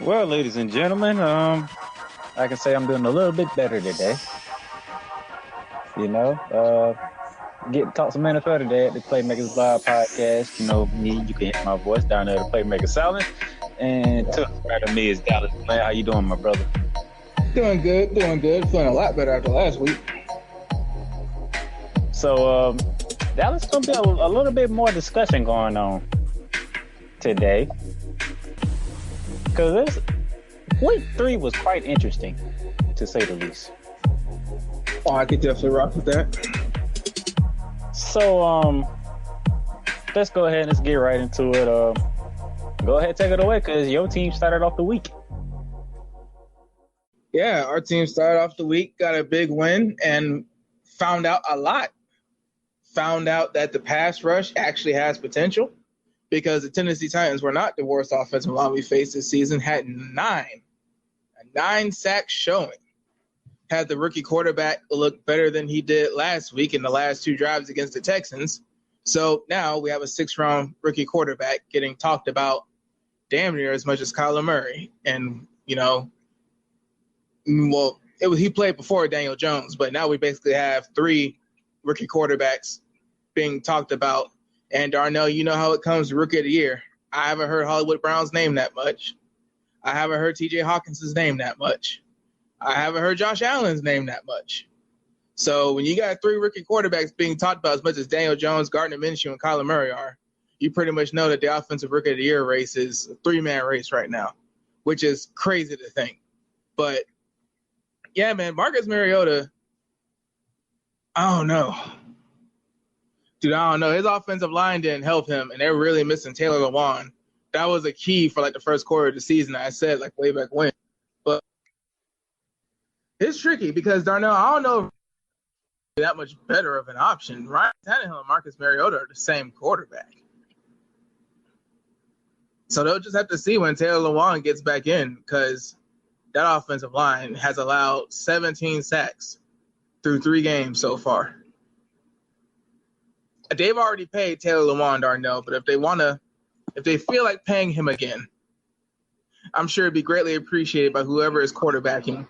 Well, ladies and gentlemen, I can say I'm doing a little bit better today. You know, getting talk some NFL today at the Playmakers Live podcast. You know, me, you can hear my voice down there, the Playmaker Silent. And to the right of me is Dallas. Man, how you doing, my brother? Doing good. Feeling a lot better after last week. So, Dallas gonna be a little bit more discussion going on today. Because week 3 was quite interesting, to say the least. Oh, I could definitely rock with that. So, let's go ahead and let's get right into it. Go ahead, take it away, because your team started off the week. Yeah, our team started off the week, got a big win, and found out a lot. Found out that the pass rush actually has potential, because the Tennessee Titans were not the worst offensive line we faced this season, had a 9-sack showing. Had the rookie quarterback look better than he did last week in the last 2 drives against the Texans. So now we have a 6th-round rookie quarterback getting talked about damn near as much as Kyler Murray. And, you know, well, he played before Daniel Jones, but now we basically have 3 rookie quarterbacks being talked about. And Darnell, you know how it comes to Rookie of the Year. I haven't heard Hollywood Brown's name that much. I haven't heard T.J. Hawkins's name that much. I haven't heard Josh Allen's name that much. So when you got 3 rookie quarterbacks being talked about as much as Daniel Jones, Gardner Minshew, and Kyler Murray are, you pretty much know that the Offensive Rookie of the Year race is a 3-man race right now, which is crazy to think. But, yeah, man, Marcus Mariota, I don't know. Dude, I don't know. His offensive line didn't help him, and they're really missing Taylor Lewan. That was a key for, the first quarter of the season, I said, way back when. But it's tricky because, Darnell, I don't know if that much better of an option. Ryan Tannehill and Marcus Mariota are the same quarterback. So they'll just have to see when Taylor Lewan gets back in, because that offensive line has allowed 17 sacks through 3 games so far. They've already paid Taylor Lewan, Darnell, but if they feel like paying him again, I'm sure it'd be greatly appreciated by whoever is quarterbacking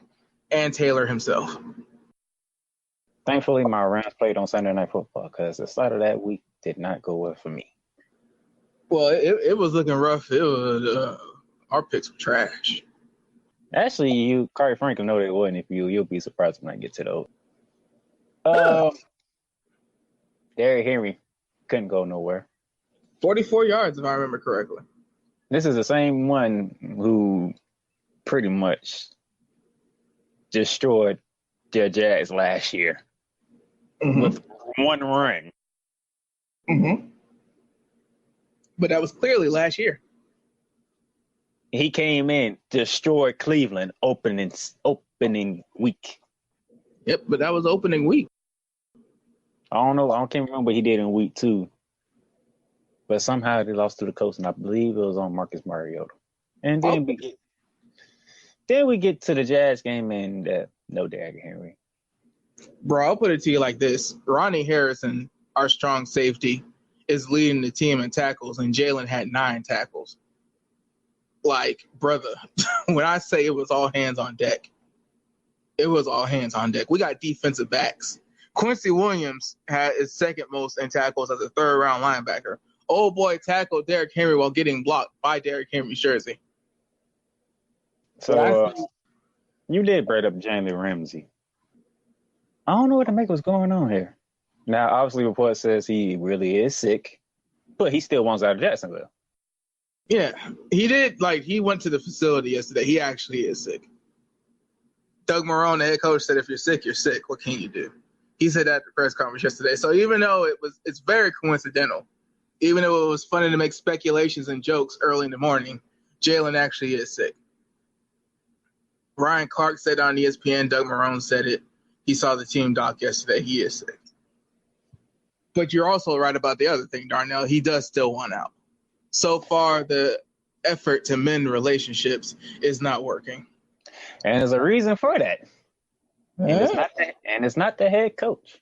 and Taylor himself. Thankfully, my Rams played on Sunday Night Football, because the start of that week did not go well for me. Well, it was looking rough. It was our picks were trash. Actually, Corey Franklin know they wasn't. If you'll be surprised when I get to those. Derrick Henry couldn't go nowhere. 44 yards, if I remember correctly. This is the same one who pretty much destroyed their Jags last year with 1 run. Mm-hmm. But that was clearly last year. He came in, destroyed Cleveland opening week. Yep, but that was opening week. I don't know. I can't remember what he did in week 2. But somehow they lost to the Colts, and I believe it was on Marcus Mariota. And then we get to the Jazz game, and no Derrick Henry. Bro, I'll put it to you like this. Ronnie Harrison, our strong safety, is leading the team in tackles, and Jalen had 9 tackles. Brother, when I say it was all hands on deck, it was all hands on deck. We got defensive backs. Quincy Williams had his 2nd most in tackles as a 3rd-round linebacker. Old boy tackled Derrick Henry while getting blocked by Derrick Henry's jersey. So you did bring up Jalen Ramsey. I don't know what to make what's going on here. Now, obviously, report says he really is sick, but he still wants out of Jacksonville. Yeah, he did. He went to the facility yesterday. He actually is sick. Doug Marrone, the head coach, said, if you're sick, you're sick. What can you do? He said that at the press conference yesterday. So even though it's very coincidental, even though it was funny to make speculations and jokes early in the morning, Jalen actually is sick. Ryan Clark said on ESPN, Doug Marrone said it. He saw the team doc yesterday. He is sick. But you're also right about the other thing, Darnell. He does still want out. So far, the effort to mend relationships is not working. And there's a reason for that. Yeah. And it's not the head coach.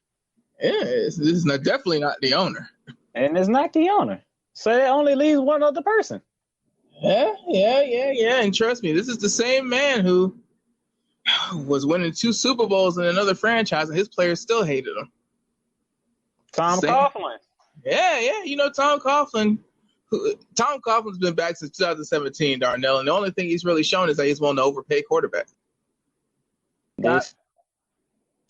Yeah, this is definitely not the owner. And it's not the owner. So it only leaves one other person. Yeah. And trust me, this is the same man who was winning 2 Super Bowls in another franchise, and his players still hated him. Tom Same. Coughlin. Yeah. You know, Tom Coughlin. Tom Coughlin's been back since 2017, Darnell, and the only thing he's really shown is that he's willing to overpay quarterbacks. This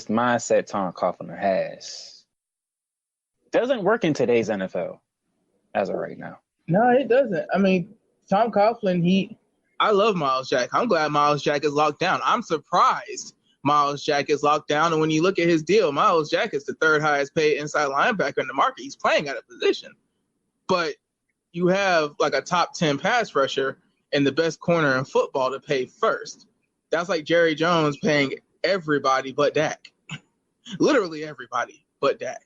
mindset Tom Coughlin has doesn't work in today's NFL as of right now. No, it doesn't. I mean, Tom Coughlin, I love Miles Jack. I'm glad Miles Jack is locked down. I'm surprised Miles Jack is locked down. And when you look at his deal, Miles Jack is the 3rd highest paid inside linebacker in the market. He's playing out of position. But you have like a top 10 pass rusher and the best corner in football to pay first. That's like Jerry Jones paying everybody but Dak. Literally everybody but Dak.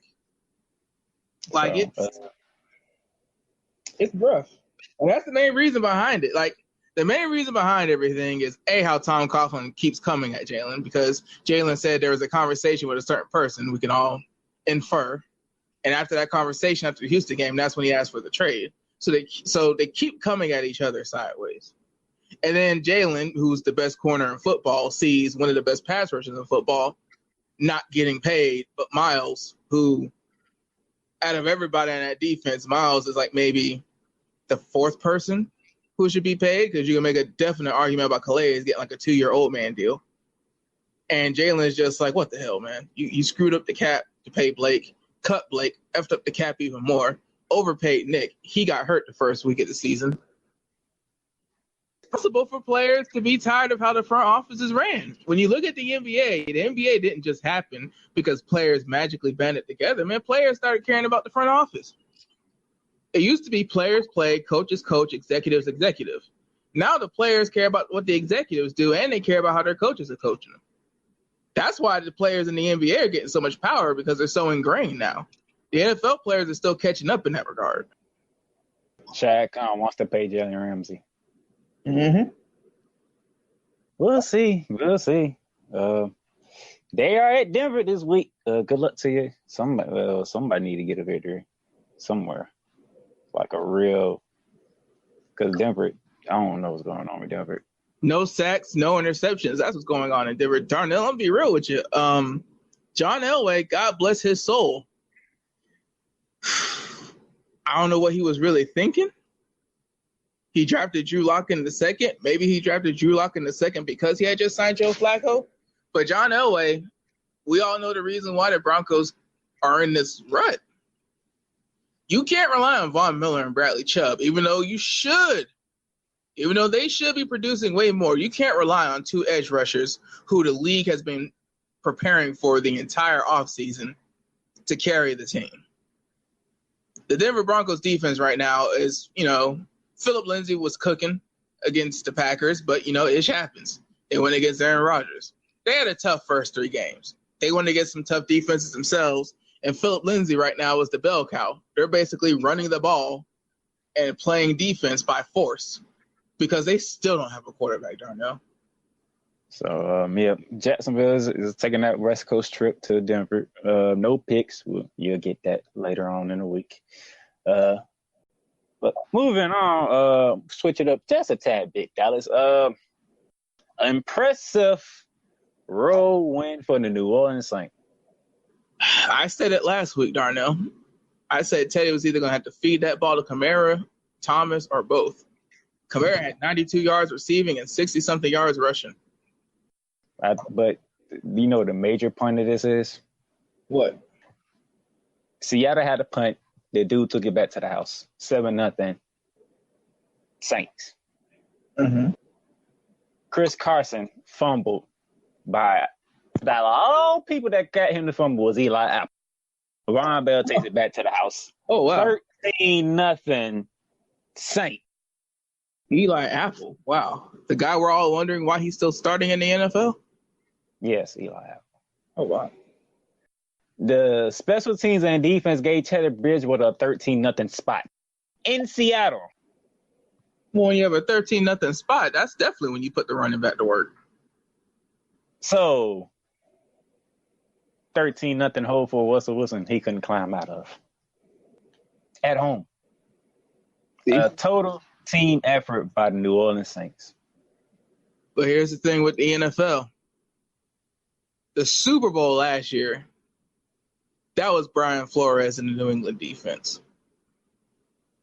Like, it's rough. And that's the main reason behind it. Like, the main reason behind everything is, A, how Tom Coughlin keeps coming at Jalen, because Jalen said there was a conversation with a certain person we can all infer. And after that conversation, after the Houston game, that's when he asked for the trade. So they keep coming at each other sideways. And then Jalen, who's the best corner in football, sees one of the best pass rushers in football not getting paid, but Miles, who, out of everybody on that defense, Miles is like maybe the 4th person who should be paid, because you can make a definite argument about Calais getting like a 2-year-old man deal. And Jalen is just like, what the hell, man? You screwed up the cap to pay Blake, cut Blake, effed up the cap even more, overpaid Nick. He got hurt the first week of the season. It's possible for players to be tired of how the front office is ran. When you look at the NBA didn't just happen because players magically banded together. Man, players started caring about the front office. It used to be players play, coaches coach, executives executive. Now the players care about what the executives do, and they care about how their coaches are coaching them. That's why the players in the NBA are getting so much power, because they're so ingrained now. The NFL players are still catching up in that regard. Shaq Khan wants to pay Jalen Ramsey. Mm-hmm. We'll see. They are at Denver this week. Good luck to you. Somebody need to get a victory somewhere. Like a real, because Denver, I don't know what's going on with Denver. No sacks, no interceptions. That's what's going on in Denver. Darnell, I'm be real with you. John Elway, God bless his soul. I don't know what he was really thinking. He drafted Drew Lock in the 2nd. Maybe he drafted Drew Lock in the 2nd because he had just signed Joe Flacco. But John Elway, we all know the reason why the Broncos are in this rut. You can't rely on Von Miller and Bradley Chubb, even though they should be producing way more. You can't rely on 2 edge rushers who the league has been preparing for the entire offseason to carry the team. The Denver Broncos defense right now is, Philip Lindsay was cooking against the Packers, but, it happens. They went against Aaron Rodgers. They had a tough first 3 games. They went against some tough defenses themselves, and Philip Lindsay right now is the bell cow. They're basically running the ball and playing defense by force because they still don't have a quarterback, Darnell. So, Jacksonville is taking that West Coast trip to Denver. No picks. You'll get that later on in the week. But moving on, switch it up just a tad bit, Dallas. Impressive road win for the New Orleans Saints. I said it last week, Darnell. I said Teddy was either going to have to feed that ball to Kamara, Thomas, or both. Kamara had 92 yards receiving and 60-something yards rushing. But you know the major point of this is? What? Seattle had a punt. The dude took it back to the house. 7-0. Saints. Mm-hmm. Chris Carson fumbled by all people that got him to fumble was Eli Apple. Ron Bell takes it back to the house. Oh, wow. 13-0 Saints. Eli Apple. Wow. The guy we're all wondering why he's still starting in the NFL? Yes, Eli Apple. Oh, wow. The special teams and defense gave Teddy Bridgewater a 13-0 spot in Seattle. Well, when you have a 13-0 spot, that's definitely when you put the running back to work. So, 13-0 hole for Russell Wilson he couldn't climb out of. At home. A total team effort by the New Orleans Saints. But here's the thing with the NFL. The Super Bowl last year, that was Brian Flores in the New England defense.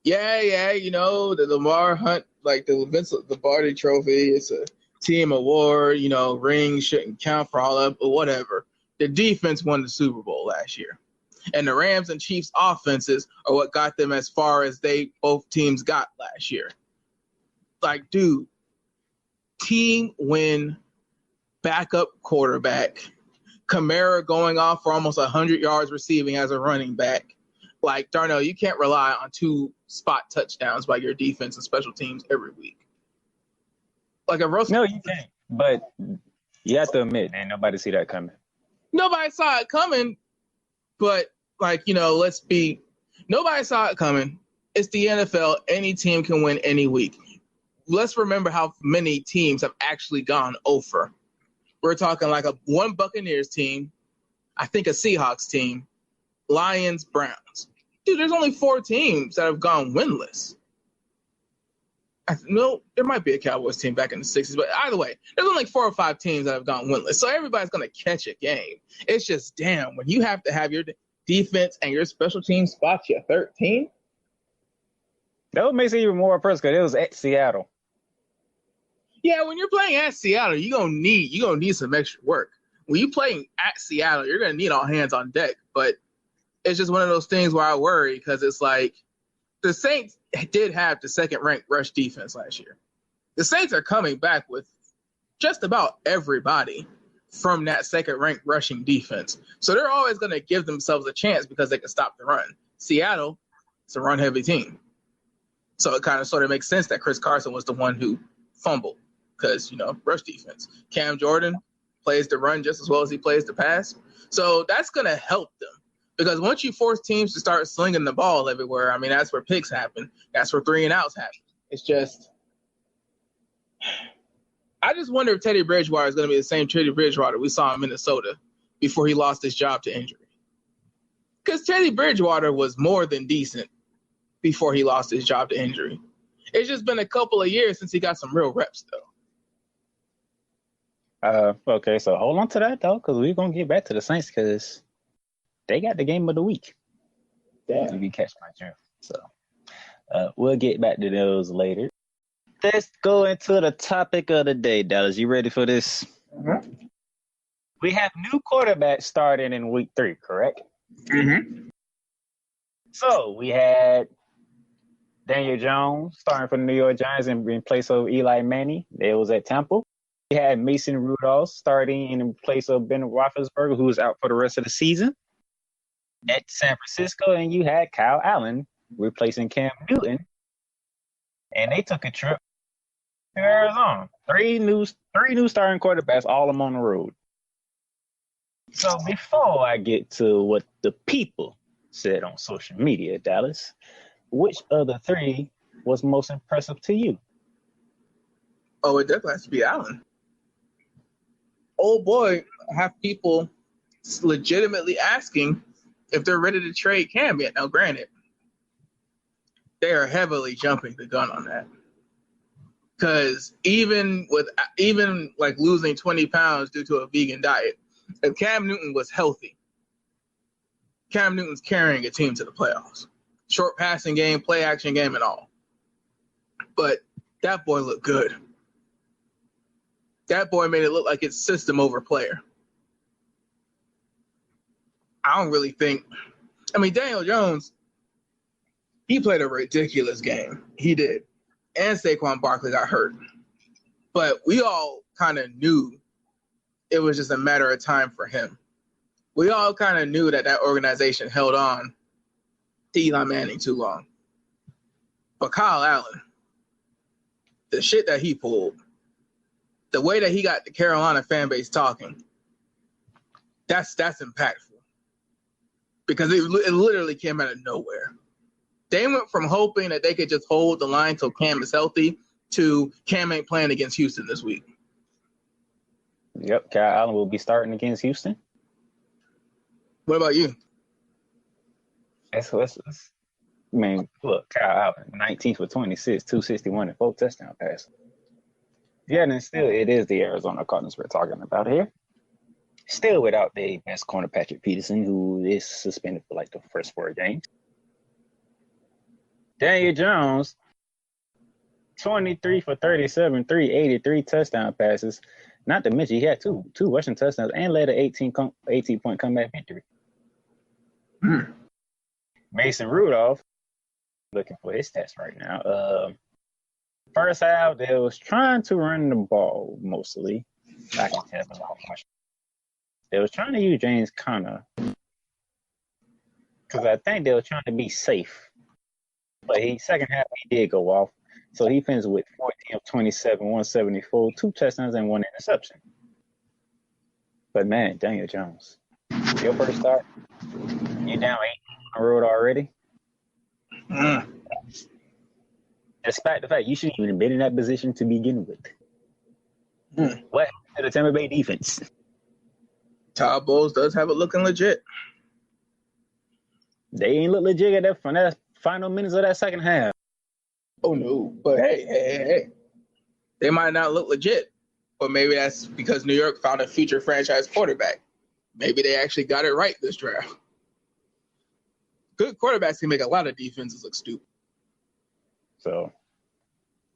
Yeah, you know, the Lamar Hunt, like the Vince Lombardi Trophy, it's a team award, you know, rings shouldn't count for all of, but whatever. The defense won the Super Bowl last year. And the Rams and Chiefs offenses are what got them as far as both teams got last year. Like, dude, team win, backup quarterback, Kamara going off for almost 100 yards receiving as a running back. Like, Darnell, you can't rely on 2 spot touchdowns by your defense and special teams every week. Like a Russell. No, you can't. But you have to admit, ain't nobody see that coming. Nobody saw it coming, but, like, you know, nobody saw it coming. It's the NFL. Any team can win any week. Let's remember how many teams have actually gone over. We're talking like one Buccaneers team, I think a Seahawks team, Lions, Browns. Dude, there's only 4 teams that have gone winless. No, there might be a Cowboys team back in the 60s, but either way, there's only 4 or 5 teams that have gone winless. So everybody's going to catch a game. It's just, damn, when you have to have your defense and your special team spots your 13. That would make it even more impressive because it was at Seattle. Yeah, when you're playing at Seattle, you're gonna need some extra work. When you're playing at Seattle, you're gonna need all hands on deck. But it's just one of those things where I worry because it's like the Saints did have the second-ranked rush defense last year. The Saints are coming back with just about everybody from that second-ranked rushing defense. So they're always going to give themselves a chance because they can stop the run. Seattle, it's a run-heavy team. So it kind of sort of makes sense that Chris Carson was the one who fumbled because, you know, rush defense. Cam Jordan plays the run just as well as he plays the pass. So that's going to help them. Because once you force teams to start slinging the ball everywhere, I mean, that's where picks happen. That's where 3 and outs happen. It's just, I just wonder if Teddy Bridgewater is going to be the same Teddy Bridgewater we saw in Minnesota before he lost his job to injury. Because Teddy Bridgewater was more than decent before he lost his job to injury. It's just been a couple of years since he got some real reps, though. Okay, so hold on to that, though, because we're going to get back to the Saints because they got the game of the week. Damn. If you catch my drift. So we'll get back to those later. Let's go into the topic of the day, Dallas. You ready for this? Mm-hmm. We have new quarterbacks starting in week 3, correct? Mm-hmm. So we had Daniel Jones starting for the New York Giants in place of Eli Manning. It was at Tampa. We had Mason Rudolph starting in place of Ben Roethlisberger, who was out for the rest of the season at San Francisco. And you had Kyle Allen replacing Cam Newton. And they took a trip to Arizona. Three new starting quarterbacks, all of them on the road. So before I get to what the people said on social media, Dallas, which of the 3 was most impressive to you? Oh, it definitely has to be Allen. Oh boy, I have people legitimately asking if they're ready to trade Cam yet. Now, granted, they are heavily jumping the gun on that. Because even like losing 20 pounds due to a vegan diet, if Cam Newton was healthy, Cam Newton's carrying a team to the playoffs. Short passing game, play action game, and all. But that boy looked good. That boy made it look like it's system over player. I don't really think. I mean, Daniel Jones, he played a ridiculous game. He did. And Saquon Barkley got hurt. But we all kind of knew it was just a matter of time for him. We all kind of knew that organization held on to Eli Manning too long. But Kyle Allen, the shit that he pulled, the way that he got the Carolina fan base talking, that's impactful. Because it literally came out of nowhere. They went from hoping that they could just hold the line till Cam is healthy to Cam ain't playing against Houston this week. Yep, Kyle Allen will be starting against Houston. What about you? I mean, look, Kyle Allen, 19th for 26, 261, and 4 touchdown passes. Yeah, and still, it is the Arizona Cardinals we're talking about here. Still without the best corner, Patrick Peterson, who is suspended for like the first 4 games. Daniel Jones, 23 for 37, 383 touchdown passes. Not to mention, he had two rushing touchdowns and led an 18-point comeback victory. Mason Rudolph, looking for his stats right now. First half, they was trying to run the ball mostly. I can tell them how much. They was trying to use James Conner because I think they were trying to be safe. But second half, he did go off. So he finished with 14 of 27, 174, 2 touchdowns, and 1 interception. But man, Daniel Jones, your first start, you're down 8 on the road already. Despite the fact you shouldn't even have been in that position to begin with. What happened to the Tampa Bay defense? Todd Bowles does have it looking legit. They ain't look legit at that final minutes of that second half. Oh, no. But hey. They might not look legit. But maybe that's because New York found a future franchise quarterback. Maybe they actually got it right this draft. Good quarterbacks can make a lot of defenses look stupid. So,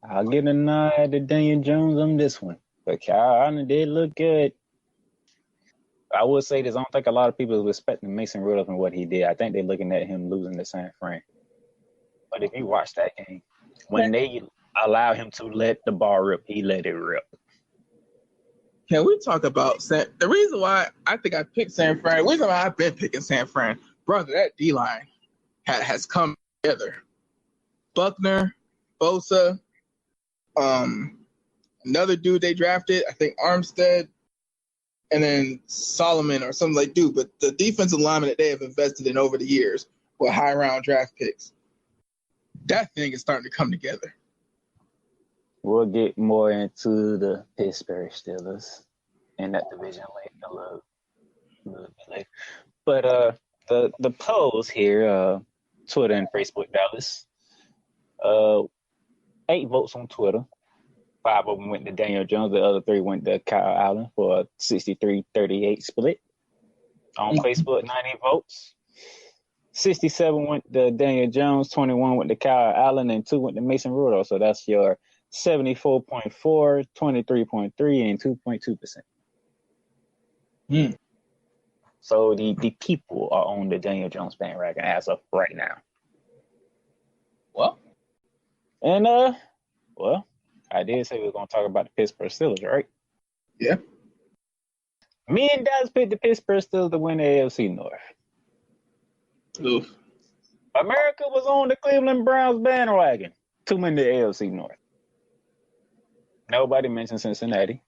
I'll give a nod to Daniel Jones on this one. But Kyle Allen did look good. I will say this, I don't think a lot of people are respecting Mason Rudolph and what he did. I think they're looking at him losing to San Fran. But if you watch that game, when they allow him to let the ball rip, he let it rip. Can we talk about the reason why I think I picked San Fran, the reason why I've been picking San Fran, brother, that D-line has come together. Buckner, Bosa, another dude they drafted, I think Armstead, and then Solomon or something like dude. But the defensive lineman that they have invested in over the years with high round draft picks, that thing is starting to come together. We'll get more into the Pittsburgh Steelers in that division a little bit later. But the polls here, Twitter and Facebook Dallas, 8 votes on Twitter. 5 of them went to Daniel Jones. The other 3 went to Kyle Allen for a 63-38 split. On Facebook, 90 votes. 67 went to Daniel Jones, 21 went to Kyle Allen, and 2 went to Mason Rudolph. So that's your 74.4, 23.3, and 2.2%. So the people are on the Daniel Jones bandwagon as of right now. Well, and I did say we were going to talk about the Pittsburgh Steelers, right? Yeah. Me and Dallas picked the Pittsburgh Steelers to win the AFC North. Oof. America was on the Cleveland Browns bandwagon to win the AFC North. Nobody mentioned Cincinnati.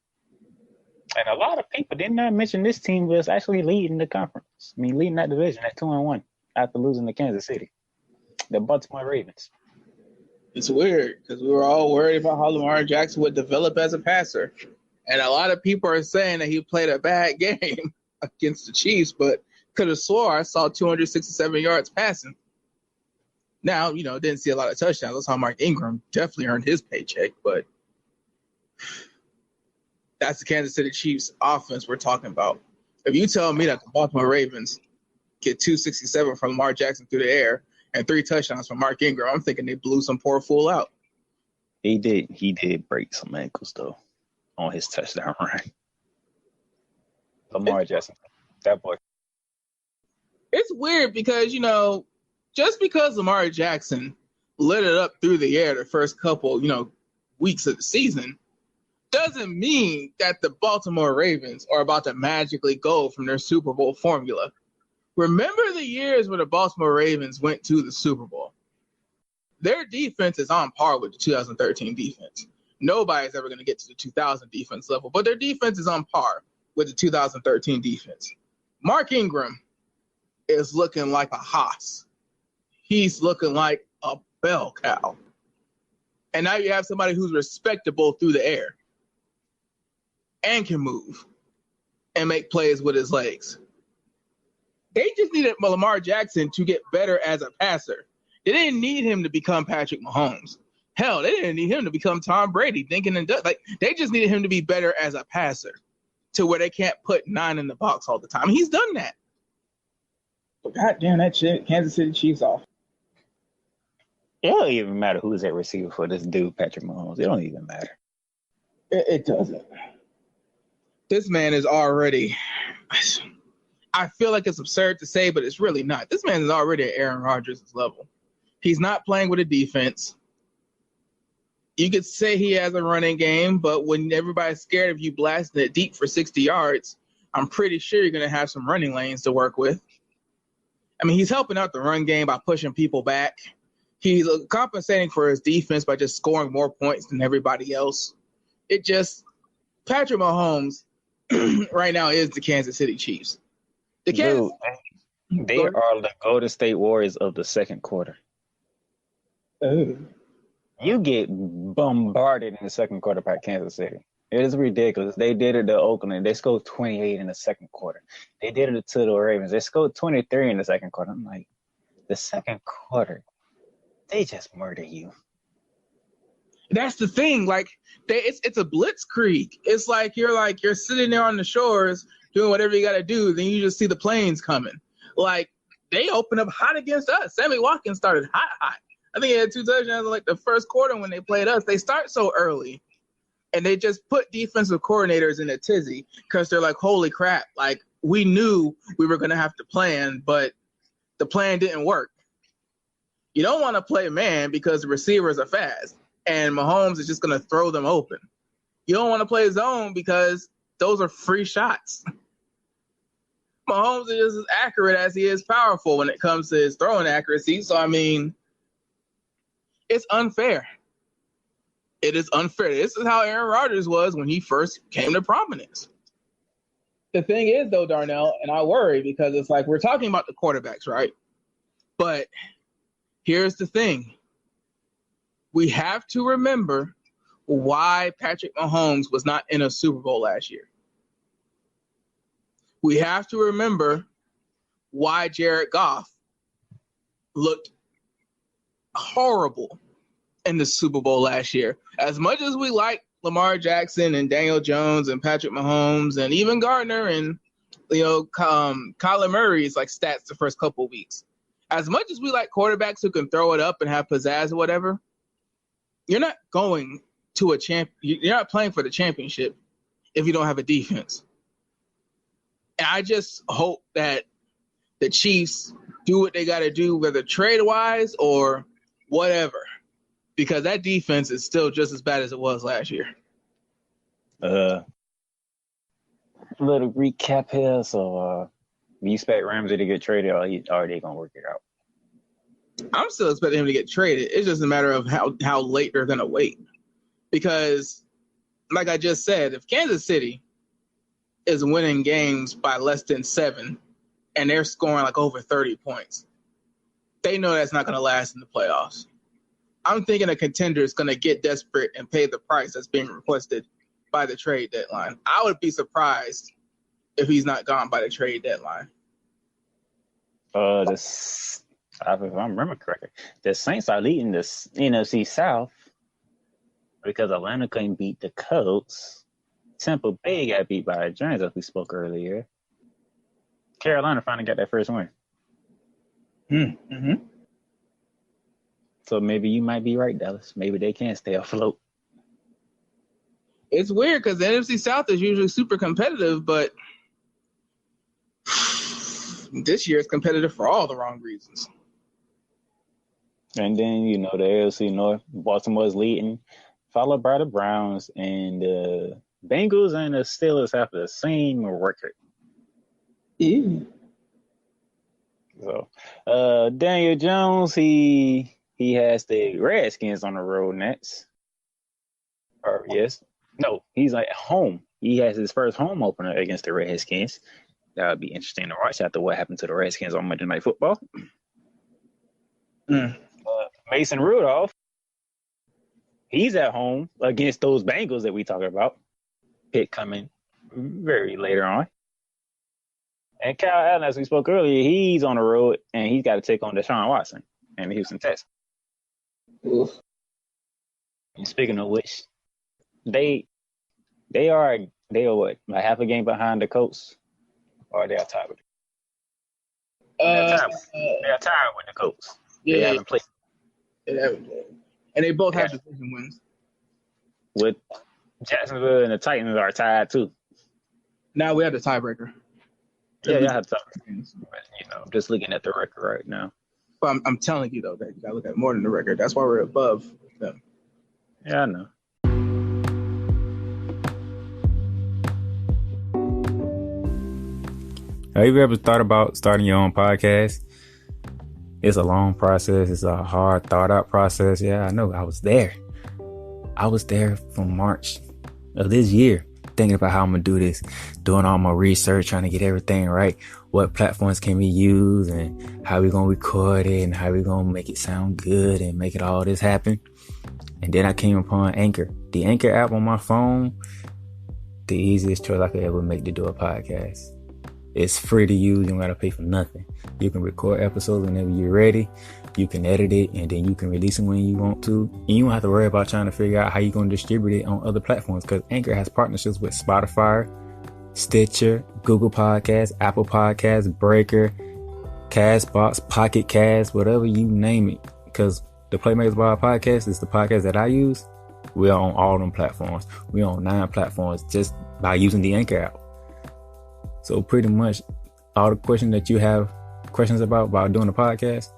And a lot of people did not mention this team was actually leading the conference. I mean, leading that division at 2-1 after losing to Kansas City. The Baltimore Ravens. It's weird because we were all worried about how Lamar Jackson would develop as a passer. And a lot of people are saying that he played a bad game against the Chiefs, but could have swore I saw 267 yards passing. Now, didn't see a lot of touchdowns. That's how Mark Ingram definitely earned his paycheck, but that's the Kansas City Chiefs offense we're talking about. If you tell me that the Baltimore Ravens get 267 from Lamar Jackson through the air and 3 touchdowns from Mark Ingram, I'm thinking they blew some poor fool out. He did break some ankles, though, on his touchdown run. Lamar Jackson, that boy. It's weird because, just because Lamar Jackson lit it up through the air the first couple, weeks of the season doesn't mean that the Baltimore Ravens are about to magically go from their Super Bowl formula. Remember the years when the Baltimore Ravens went to the Super Bowl. Their defense is on par with the 2013 defense. Nobody's ever going to get to the 2000 defense level, but their defense is on par with the 2013 defense. Mark Ingram is looking like a hoss. He's looking like a bell cow. And now you have somebody who's respectable through the air and can move and make plays with his legs. They just needed Lamar Jackson to get better as a passer. They didn't need him to become Patrick Mahomes. Hell, they didn't need him to become Tom Brady, thinking and like they just needed him to be better as a passer, to where they can't put 9 in the box all the time. He's done that. But goddamn, that shit, Kansas City Chiefs off. It don't even matter who's at receiver for this dude, Patrick Mahomes. It don't even matter. It doesn't. This man is already. I feel like it's absurd to say, but it's really not. This man is already at Aaron Rodgers' level. He's not playing with a defense. You could say he has a running game, but when everybody's scared of you blasting it deep for 60 yards, I'm pretty sure you're going to have some running lanes to work with. I mean, he's helping out the run game by pushing people back. He's compensating for his defense by just scoring more points than everybody else. Patrick Mahomes right now is the Kansas City Chiefs. They are the Golden State Warriors of the second quarter. Oh. You get bombarded in the second quarter by Kansas City. It is ridiculous. They did it to Oakland. They scored 28 in the second quarter. They did it to the Ravens. They scored 23 in the second quarter. I'm like, the second quarter, they just murder you. That's the thing. Like, it's a blitzkrieg. It's like you're sitting there on the shores doing whatever you got to do. Then you just see the planes coming. Like, they opened up hot against us. Sammy Watkins started hot. I think he had 2 touchdowns in like the first quarter when they played us. They start so early, and they just put defensive coordinators in a tizzy because they're like, holy crap. Like, we knew we were going to have to plan, but the plan didn't work. You don't want to play man because the receivers are fast, and Mahomes is just going to throw them open. You don't want to play zone because those are free shots. Mahomes is just as accurate as he is powerful when it comes to his throwing accuracy. So, I mean, it's unfair. It is unfair. This is how Aaron Rodgers was when he first came to prominence. The thing is, though, Darnell, and I worry because it's like we're talking about the quarterbacks, right? But here's the thing. We have to remember why Patrick Mahomes was not in a Super Bowl last year. We have to remember why Jared Goff looked horrible in the Super Bowl last year. As much as we like Lamar Jackson and Daniel Jones and Patrick Mahomes and even Gardner and Kyler Murray's like stats the first couple of weeks. As much as we like quarterbacks who can throw it up and have pizzazz or whatever, you're not going to you're not playing for the championship if you don't have a defense. And I just hope that the Chiefs do what they got to do, whether trade-wise or whatever, because that defense is still just as bad as it was last year. Little recap here. So, you expect Ramsey to get traded, or are they going to work it out? I'm still expecting him to get traded. It's just a matter of how late they're going to wait. Because, like I just said, if Kansas City is winning games by less than 7 and they're scoring like over 30 points, they know that's not going to last in the playoffs. I'm thinking a contender is going to get desperate and pay the price that's being requested by the trade deadline. I would be surprised if he's not gone by the trade deadline. If I remember correctly, the Saints are leading the NFC South because Atlanta couldn't beat the Colts. Tampa Bay got beat by the Giants, as we spoke earlier. Carolina finally got that first win. Mm-hmm. So maybe you might be right, Dallas. Maybe they can stay afloat. It's weird because the NFC South is usually super competitive, but this year it's competitive for all the wrong reasons. And then, the AFC North, Baltimore's leading, followed by the Browns, and the Bengals and the Steelers have the same record. Ew. So, Daniel Jones, he has the Redskins on the road next. Or, yes. No, he's at home. He has his first home opener against the Redskins. That would be interesting to watch after what happened to the Redskins on Monday Night Football. Mason Rudolph, he's at home against those Bengals that we talked about. Pick coming very later on. And Kyle Allen, as we spoke earlier, he's on the road, and he's got to take on Deshaun Watson. and the Houston Texans. Oof. And speaking of which, they are what, like half a game behind the Colts, or they are tied with. They are tied. They are tied with the Colts. Yeah, They haven't played. And they both have division wins. With Jacksonville and the Titans are tied too. Now we have the tiebreaker. Yeah, I have tiebreaker. But, just looking at the record right now. But I'm telling you though that you gotta look at more than the record. That's why we're above them. Yeah, I know. Have you ever thought about starting your own podcast? It's a long process. It's a hard, thought out process. Yeah, I know. I was there. From March of this year, thinking about how I'm going to do this, doing all my research, trying to get everything right. What platforms can we use and how we going to record it and how we going to make it sound good and make it all this happen. And then I came upon Anchor. The Anchor app on my phone, the easiest choice I could ever make to do a podcast. It's free to use. You don't got to pay for nothing. You can record episodes whenever you're ready. You can edit it and then you can release it when you want to. And you don't have to worry about trying to figure out how you're going to distribute it on other platforms because Anchor has partnerships with Spotify, Stitcher, Google Podcasts, Apple Podcasts, Breaker, Castbox, Pocket Cast, whatever you name it. Because the Playmakers Bar podcast is the podcast that I use. We are on all them platforms. We are on 9 platforms just by using the Anchor app. So pretty much all the questions that you have questions about doing a podcast,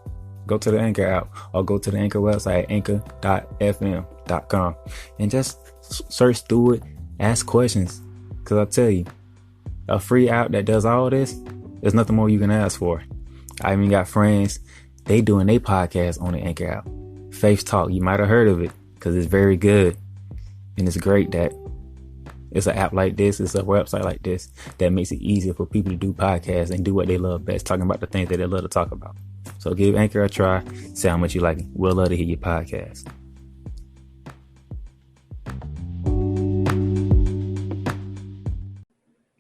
go to the Anchor app or go to the Anchor website, anchor.fm.com, and just search through it, ask questions. Because I tell you, a free app that does all this, there's nothing more you can ask for. I even got friends, they doing their podcast on the Anchor app. Faith Talk, you might have heard of it because it's very good. And it's great that it's an app like this, it's a website like this that makes it easier for people to do podcasts and do what they love best, talking about the things that they love to talk about. So give Anchor a try, see how much you like it. We'll love to hear your podcast.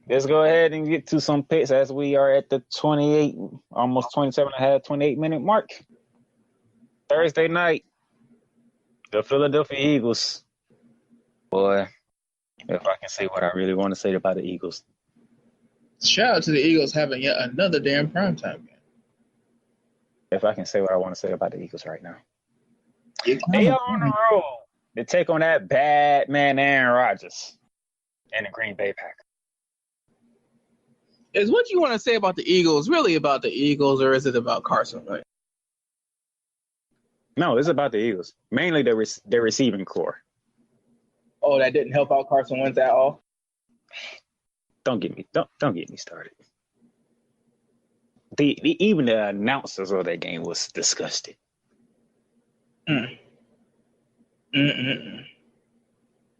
Let's go ahead and get to some picks as we are at the 28, almost 27 and a half, 28 minute mark. Thursday night, the Philadelphia Eagles. Boy, if I can say what I really want to say about the Eagles. Shout out to the Eagles having yet another damn primetime game. If I can say what I want to say about the Eagles right now. They are on the road to take on that bad man Aaron Rodgers and the Green Bay Packers. Is what you want to say about the Eagles really about the Eagles or is it about Carson Wentz? No, it's about the Eagles. Mainly their receiving core. Oh, that didn't help out Carson Wentz at all? Don't get me started. Even the announcers of that game was disgusted.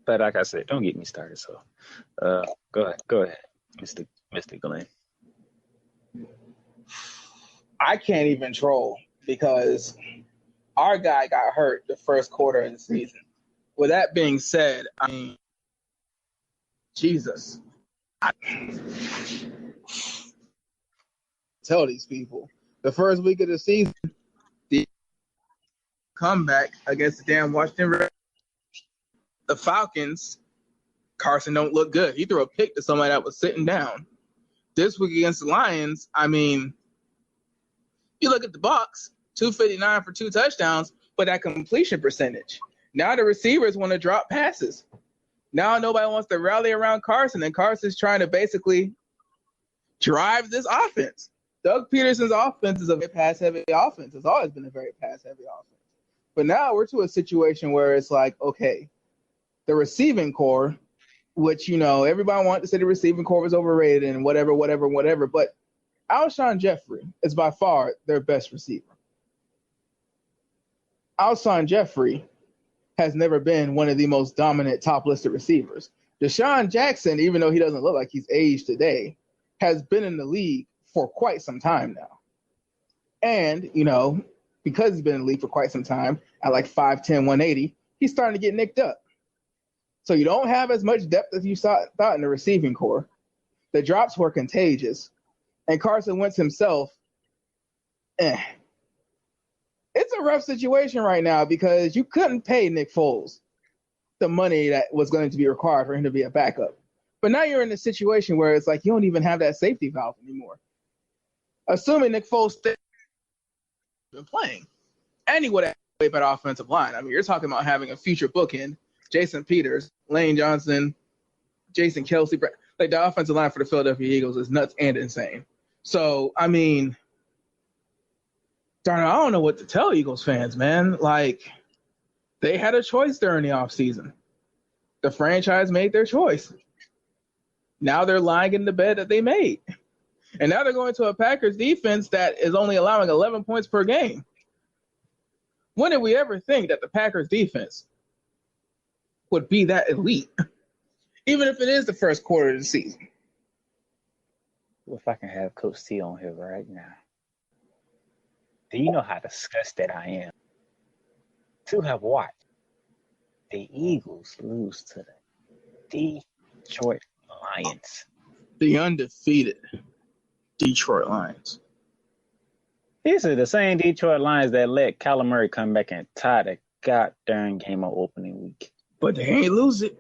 But like I said, don't get me started. So, go ahead, Mr. Glenn. I can't even troll because our guy got hurt the first quarter of the season. With that being said, I mean, Jesus. Tell these people. The first week of the season, the comeback against the damn Washington Redskins. The Falcons, Carson don't look good. He threw a pick to somebody that was sitting down. This week against the Lions, I mean, you look at the box, 259 for 2 touchdowns, but that completion percentage. Now the receivers want to drop passes. Now nobody wants to rally around Carson, and Carson's trying to basically drive this offense. Doug Peterson's offense is a very pass-heavy offense. It's always been a very pass-heavy offense. But now we're to a situation where it's like, okay, the receiving core, which, everybody wanted to say the receiving core was overrated and whatever, but Alshon Jeffrey is by far their best receiver. Alshon Jeffrey has never been one of the most dominant top-listed receivers. Deshaun Jackson, even though he doesn't look like he's aged today, has been in the league for quite some time now. And, because he's been in the league for quite some time, at like 5'10", 180, he's starting to get nicked up. So you don't have as much depth as you thought in the receiving core. The drops were contagious. And Carson Wentz himself, it's a rough situation right now because you couldn't pay Nick Foles the money that was going to be required for him to be a backup. But now you're in a situation where it's like you don't even have that safety valve anymore. Assuming Nick Foles stays been playing, and he would have a way better offensive line. I mean, you're talking about having a future bookend, Jason Peters, Lane Johnson, Jason Kelsey. Like, the offensive line for the Philadelphia Eagles is nuts and insane. So, I mean, darn it, I don't know what to tell Eagles fans, man. Like, they had a choice during the offseason. The franchise made their choice. Now they're lying in the bed that they made. And now they're going to a Packers defense that is only allowing 11 points per game. When did we ever think that the Packers defense would be that elite? Even if it is the first quarter of the season. If I can have Coach T on here right now. Do you know how disgusted I am to have watched the Eagles lose to the Detroit Lions? The undefeated Detroit Lions. These are the same Detroit Lions that let Kyler Murray come back and tie the goddamn game on opening week. But they ain't lose it.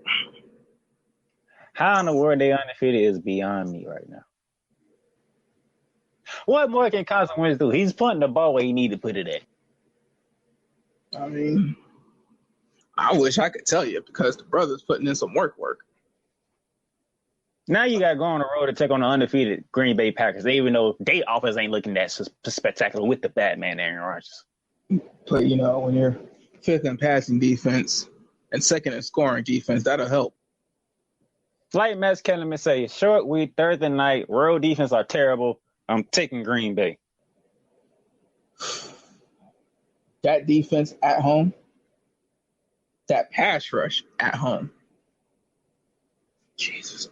How in the world they undefeated is beyond me right now. What more can Carson Wentz do? He's putting the ball where he need to put it at. I mean, I wish I could tell you because the brother's putting in some work. Now you got to go on the road to take on the undefeated Green Bay Packers, even though their offense ain't looking that spectacular with the Batman Aaron Rodgers. But, you know, when you're fifth in passing defense and second in scoring defense, that'll help. Like Matt Kellerman say, short week, Thursday night, road defense are terrible. I'm taking Green Bay. That defense at home, that pass rush at home. Jesus.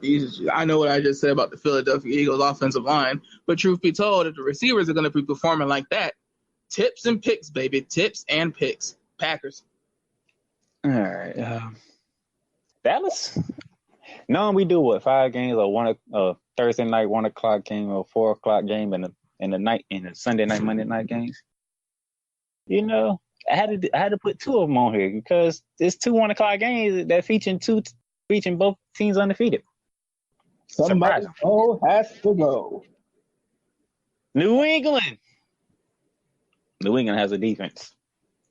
I know what I just said about the Philadelphia Eagles offensive line, but truth be told, if the receivers are going to be performing like that, tips and picks, baby. Tips and picks. Packers. All right. Dallas? No, we do what? 5 games or Thursday night 1 o'clock game or 4 o'clock game in the Sunday night, Monday night games. You know, I had to put 2 of them on here because there's 2 1 o'clock games that featuring both teams undefeated. Somebody has to go. New England. New England has a defense.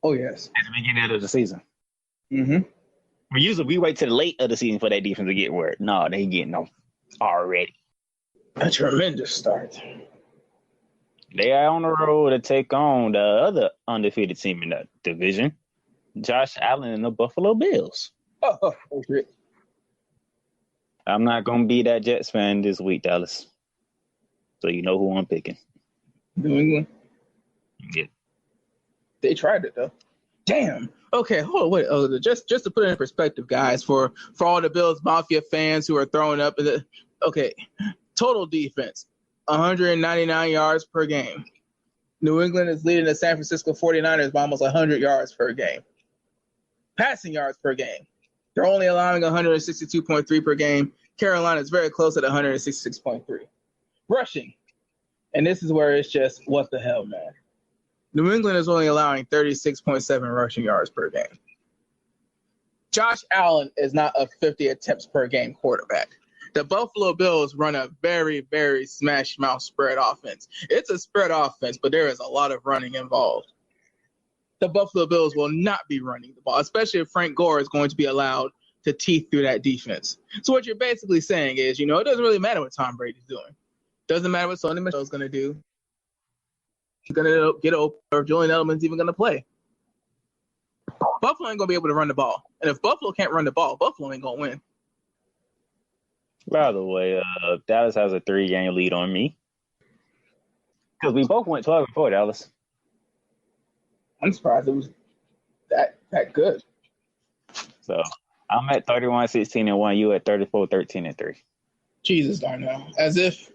Oh yes. At the beginning of the season. Mm-hmm. We wait till the late of the season for that defense to get word. No, they getting off already. A tremendous start. They are on the road to take on the other undefeated team in the division, Josh Allen and the Buffalo Bills. Oh, shit. I'm not going to be that Jets fan this week, Dallas. So you know who I'm picking. New England? Yeah. They tried it, though. Damn. Okay, hold on, wait. Oh, just to put it in perspective, guys, for all the Bills Mafia fans who are throwing up. Okay, total defense, 199 yards per game. New England is leading the San Francisco 49ers by almost 100 yards per game. Passing yards per game. They're only allowing 162.3 per game. Carolina is very close at 166.3. Rushing. And this is where it's just, what the hell, man. New England is only allowing 36.7 rushing yards per game. Josh Allen is not a 50 attempts per game quarterback. The Buffalo Bills run a very, very smash mouth spread offense. It's a spread offense, but there is a lot of running involved. The Buffalo Bills will not be running the ball, especially if Frank Gore is going to be allowed to teeth through that defense. So what you're basically saying is, it doesn't really matter what Tom Brady's doing. Doesn't matter what Sonny Michel's going to do. He's going to get open, or if Julian Edelman's even going to play. Buffalo ain't going to be able to run the ball. And if Buffalo can't run the ball, Buffalo ain't going to win. By the way, Dallas has a 3-game lead on me. Because we both went 12-4, Dallas. I'm surprised it was that good. So I'm at 31-16-1. You at 34-13-3. Jesus, Darnell. As if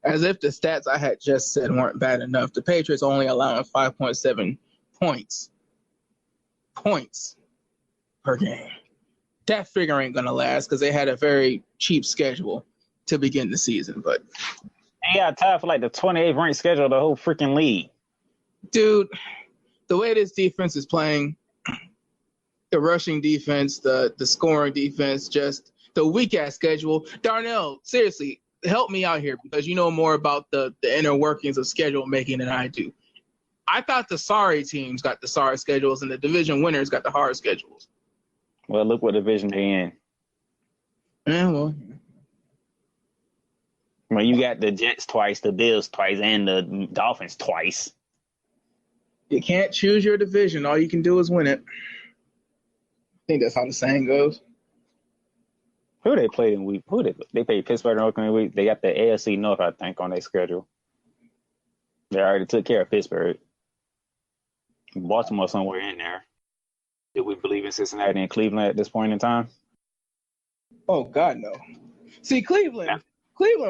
the stats I had just said weren't bad enough. The Patriots only allowing 5.7 points per game. That figure ain't gonna last because they had a very cheap schedule to begin the season. But they got tied for like the 28th ranked schedule of the whole freaking league. Dude, the way this defense is playing, the rushing defense, the scoring defense, just the weak-ass schedule. Darnell, seriously, help me out here because you know more about the inner workings of schedule making than I do. I thought the sorry teams got the sorry schedules and the division winners got the hard schedules. Well, look what division they in. Yeah, well, You got the Jets twice, the Bills twice, and the Dolphins twice. you can't choose your division. All you can do is win it. I think that's how the saying goes. Who they played in week? They played Pittsburgh and Oakland week. They got the AFC North, I think, on their schedule. They already took care of Pittsburgh. Baltimore somewhere in there. Do we believe in Cincinnati and Cleveland at this point in time? Oh God, no. See, Cleveland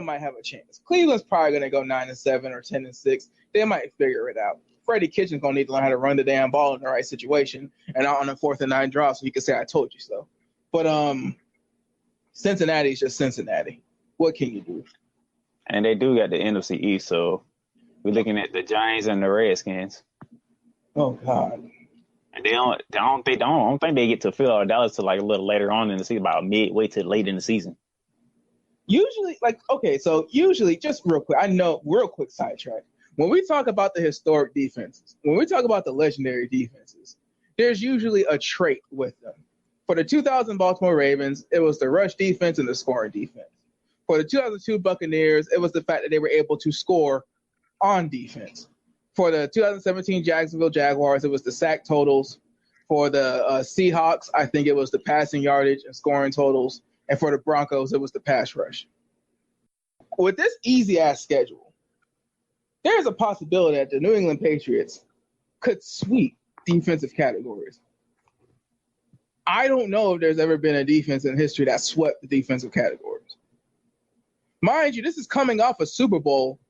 might have a chance. Cleveland's probably gonna go 9-7 or 10-6. They might figure it out. Freddie Kitchen's gonna need to learn how to run the damn ball in the right situation and out on a 4th and 9 draw, so he can say I told you so. But Cincinnati's just Cincinnati. What can you do? And they do got the NFC East, so we're looking at the Giants and the Redskins. Oh God. And I don't think they get to Philly or Dallas till like a little later on in the season, about midway to late in the season. Usually, just real quick, I know, real quick sidetrack. When we talk about the historic defenses, when we talk about the legendary defenses, there's usually a trait with them. For the 2000 Baltimore Ravens, it was the rush defense and the scoring defense. For the 2002 Buccaneers, it was the fact that they were able to score on defense. For the 2017 Jacksonville Jaguars, it was the sack totals. For the Seahawks, I think it was the passing yardage and scoring totals. And for the Broncos, it was the pass rush. With this easy-ass schedule, there's a possibility that the New England Patriots could sweep defensive categories. I don't know if there's ever been a defense in history that swept the defensive categories. Mind you, this is coming off a Super Bowl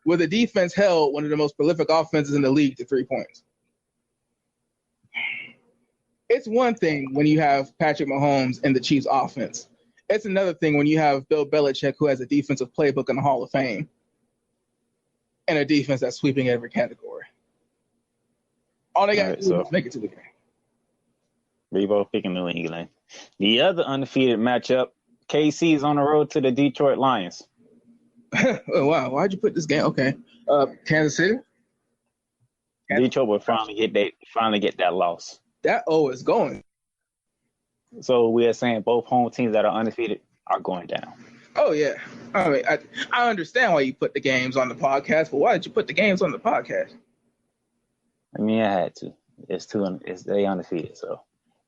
where the defense held one of the most prolific offenses in the league to 3 points. It's one thing when you have Patrick Mahomes and the Chiefs offense. It's another thing when you have Bill Belichick, who has a defensive playbook in the Hall of Fame, and a defense that's sweeping every category. All they got to do is make it to the game. We both picking New England. The other undefeated matchup, KC is on the road to the Detroit Lions. Oh, wow. Why'd you put this game? Okay. Kansas City? Detroit will finally get that loss. That O is going. So we are saying both home teams that are undefeated are going down. Oh, yeah. I mean, I understand why you put the games on the podcast, but why did you put the games on the podcast? I mean, I had to. They undefeated, so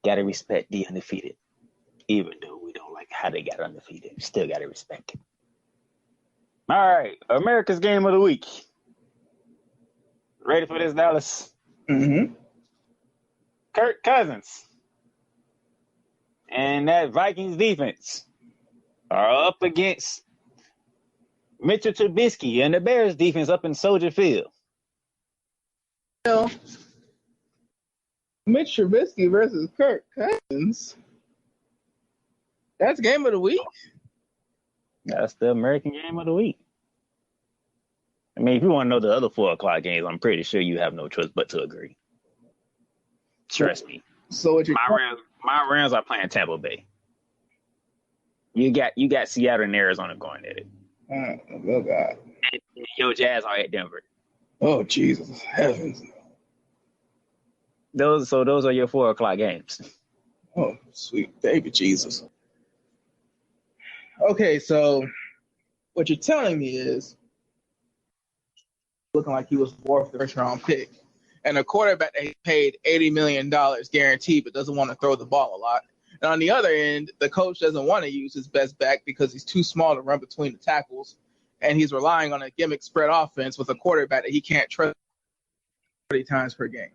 gotta respect the undefeated. Even though we don't like how they got undefeated, still gotta respect it. All right, America's game of the week. Ready for this, Dallas? Mm-hmm. Kirk Cousins and that Vikings defense are up against Mitchell Trubisky and the Bears defense up in Soldier Field. Well, Mitch Trubisky versus Kirk Cousins. That's game of the week? That's the American game of the week. I mean, if you want to know the other 4 o'clock games, I'm pretty sure you have no choice but to agree. Trust me. So what my Rams are playing Tampa Bay. You got Seattle and Arizona going at it. Oh God. And your Jazz are at Denver. Oh Jesus heavens. Those are your 4 o'clock games. Oh sweet baby Jesus. Okay, so what you're telling me is looking like he was 4th or 5th round pick. And a quarterback that he paid $80 million guaranteed but doesn't want to throw the ball a lot. And on the other end, the coach doesn't want to use his best back because he's too small to run between the tackles. And he's relying on a gimmick spread offense with a quarterback that he can't trust 30 times per game.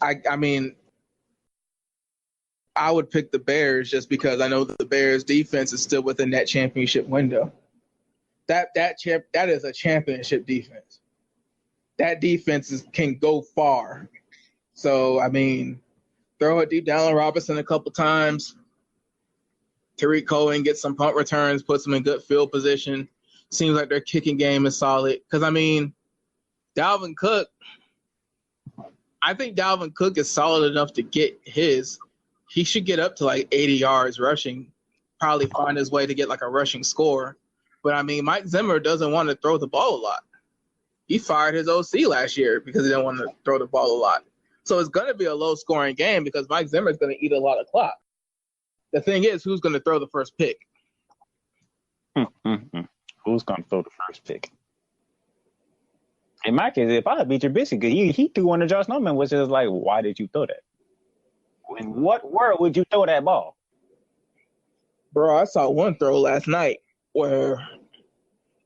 I mean, I would pick the Bears just because I know that the Bears defense is still within that championship window. That is a championship defense. That defense can go far. So, I mean, throw it deep down on Robinson a couple times. Tariq Cohen gets some punt returns, puts them in good field position. Seems like their kicking game is solid. Because, I mean, Dalvin Cook, I think Dalvin Cook is solid enough to get his. He should get up to like 80 yards rushing, probably find his way to get like a rushing score. But I mean, Mike Zimmer doesn't want to throw the ball a lot. He fired his OC last year because he didn't want to throw the ball a lot. So it's going to be a low-scoring game because Mike Zimmer is going to eat a lot of clock. The thing is, who's going to throw the first pick? Who's going to throw the first pick? In my case, if I beat your Trubisky, he threw one to Josh Norman, which is like, why did you throw that? In what world would you throw that ball? Bro, I saw one throw last night where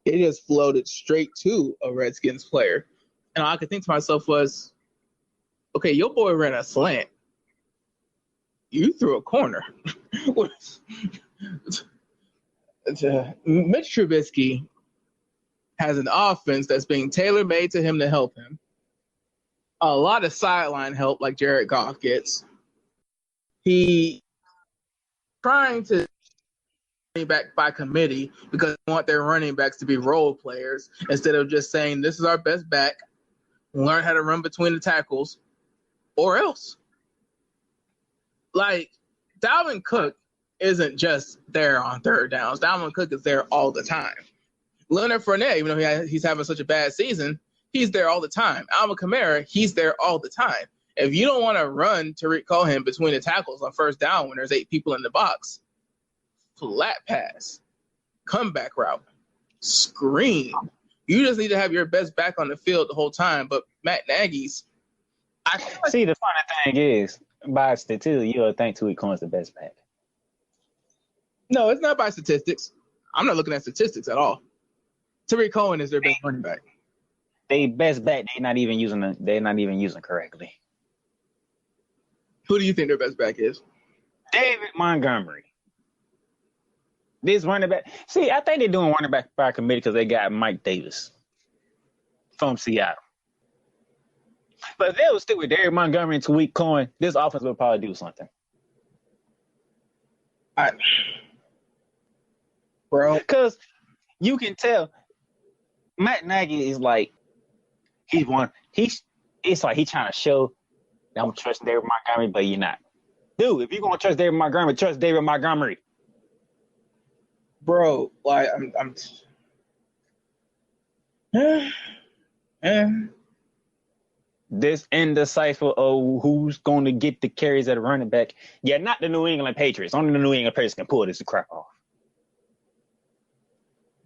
it just floated straight to a Redskins player. And all I could think to myself was, okay, your boy ran a slant. You threw a corner. Mitch Trubisky has an offense that's being tailor-made to him to help him. A lot of sideline help like Jared Goff gets. He trying to running back by committee because they want their running backs to be role players instead of just saying, this is our best back. Learn how to run between the tackles or else. Like, Dalvin Cook isn't just there on third downs. Dalvin Cook is there all the time. Leonard Fournette, even though he's having such a bad season, he's there all the time. Alvin Kamara, he's there all the time. If you don't want to run Tariq Cohen between the tackles on first down when there's 8 people in the box, flat pass, comeback route, screen. You just need to have your best back on the field the whole time. But Matt Nagy's, See, the funny thing is, by statistics, you'll think Tariq Cohen's the best back. No, it's not by statistics. I'm not looking at statistics at all. Tariq Cohen is their best running back. They best back. They're not even using correctly. Who do you think their best back is? David Montgomery. This running back. See, I think they're doing running back by committee because they got Mike Davis from Seattle. But if they would stick with David Montgomery and Tariq Cohen, this offense would probably do something. Bro, because you can tell Matt Nagy is like it's like he's trying to show that I'm trusting David Montgomery, but you're not. Dude, if you're gonna trust David Montgomery, trust David Montgomery. Bro, like I'm This indecipher of who's going to get the carries at a running back. Yeah, not the New England Patriots. Only the New England Patriots can pull this crap off.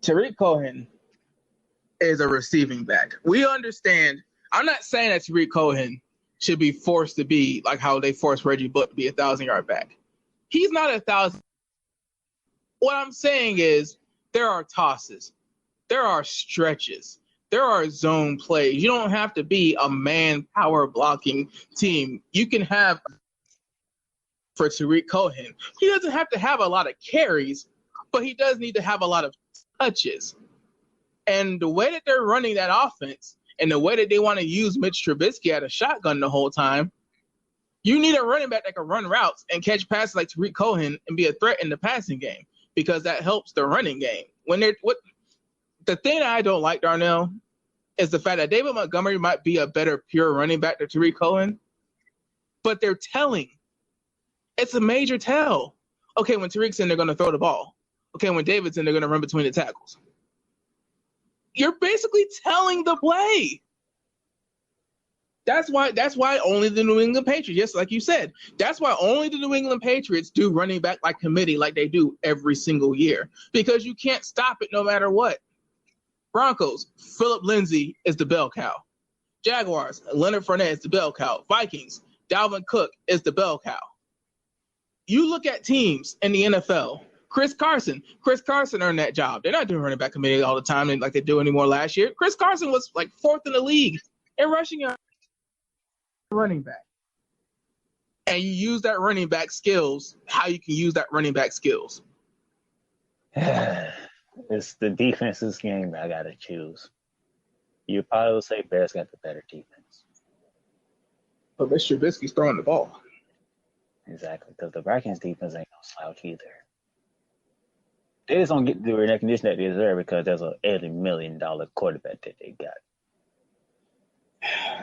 Tariq Cohen is a receiving back. We understand. I'm not saying that Tariq Cohen should be forced to be like how they forced Reggie Bush to be 1,000-yard back. He's not 1,000. What I'm saying is there are tosses. There are stretches. There are zone plays. You don't have to be a man power blocking team. You can have for Tariq Cohen. He doesn't have to have a lot of carries, but he does need to have a lot of touches. And the way that they're running that offense and the way that they want to use Mitch Trubisky at a shotgun the whole time, you need a running back that can run routes and catch passes like Tariq Cohen and be a threat in the passing game because that helps the running game. The thing that I don't like, Darnell, is the fact that David Montgomery might be a better pure running back than Tariq Cohen, but they're telling. It's a major tell. Okay, when Tariq's in, they're going to throw the ball. Okay, when David's in, they're going to run between the tackles. You're basically telling the play. That's why only the New England Patriots, just like you said, that's why only the New England Patriots do running back like committee like they do every single year because you can't stop it no matter what. Broncos, Philip Lindsay is the bell cow. Jaguars, Leonard Fournette is the bell cow. Vikings, Dalvin Cook is the bell cow. You look at teams in the NFL, Chris Carson earned that job. They're not doing running back committee all the time like they do anymore last year. Chris Carson was like 4th in the league in rushing yards. Running back. And you use that running back skills, how you can use that running back skills. It's the defense's game I got to choose. You probably would say Bears got the better defense. But Mr. Trubisky's throwing the ball. Exactly, because the Vikings defense ain't no slouch either. They just don't get the recognition that they deserve because there's an $80 million quarterback that they got.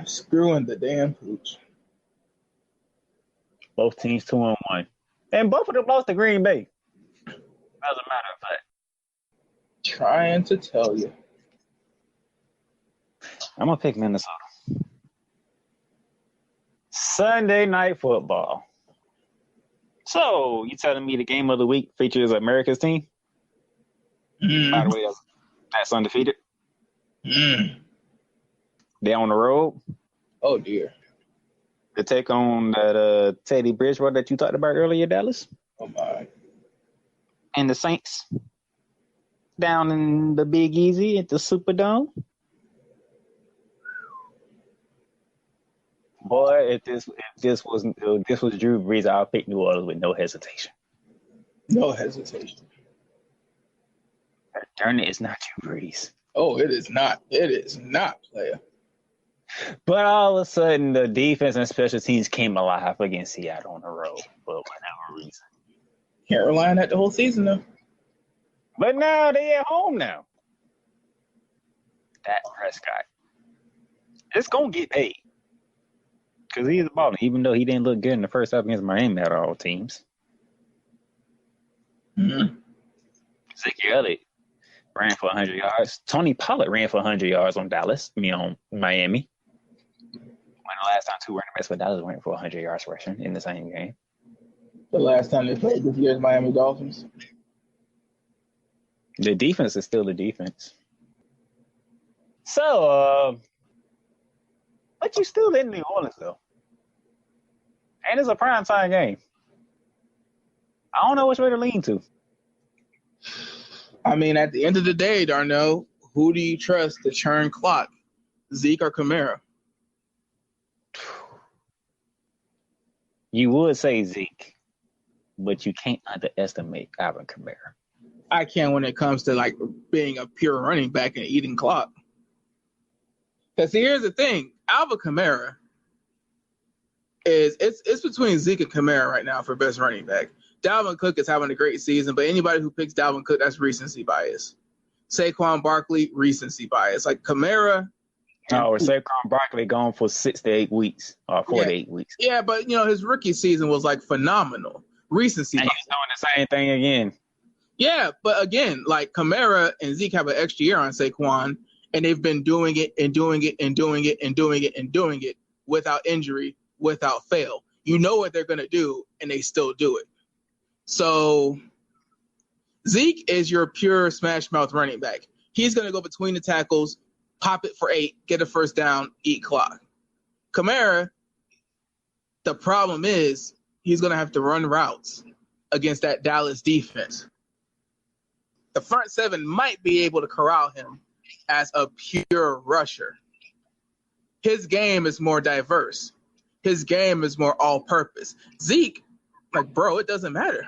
Screwing the damn pooch. Both teams 2-1. And both of them lost to Green Bay. As a matter of fact. Trying to tell you. I'm going to pick Minnesota. Sunday Night Football. So, you telling me the game of the week features America's team? By the way, that's undefeated. They're on the road. Oh, dear. To take on that Teddy Bridgewater that you talked about earlier, Dallas. Oh, my. And the Saints down in the Big Easy at the Superdome. Boy, if this was Drew Brees, I'll pick New Orleans with no hesitation. No hesitation. Darn it, it's not Drew Brees. Oh, it is not. It is not, player. But all of a sudden, the defense and special teams came alive against Seattle on the road for whatever reason. Can't rely on that the whole season, though. But now they at home now. Dak Prescott. It's going to get paid. Because he's a baller, even though he didn't look good in the first half against Miami out of all teams. Zeke Elliott ran for 100 yards. Tony Pollard ran for 100 yards on on Miami. When the last time two running backs for Dallas went for 100 yards rushing in the same game. The last time they played this year's Miami Dolphins. The defense is still the defense. So, but you still in New Orleans, though. And it's a primetime game. I don't know which way to lean to. I mean, at the end of the day, Darnell, who do you trust to churn clock, Zeke or Kamara? You would say Zeke, but you can't underestimate Alvin Kamara. I can when it comes to, like, being a pure running back and eating clock. Because here's the thing. Alvin Kamara it's between Zeke and Kamara right now for best running back. Dalvin Cook is having a great season, but anybody who picks Dalvin Cook, that's recency bias. Saquon Barkley, recency bias. Like Kamara. Or Saquon Barkley gone for 6 to 8 weeks or 4 to 8 weeks. Yeah, but, his rookie season was, like, phenomenal. Recency bias. And he's doing the same thing again. Yeah, but again, like Kamara and Zeke have an extra year on Saquon, and they've been doing it and doing it and doing it and doing it and doing it without injury, without fail. You know what they're going to do, and they still do it. So Zeke is your pure smash mouth running back. He's going to go between the tackles, pop it for 8, get a first down, eat clock. Kamara, the problem is he's going to have to run routes against that Dallas defense. The front seven might be able to corral him as a pure rusher. His game is more diverse. His game is more all-purpose. Zeke, like, bro, it doesn't matter.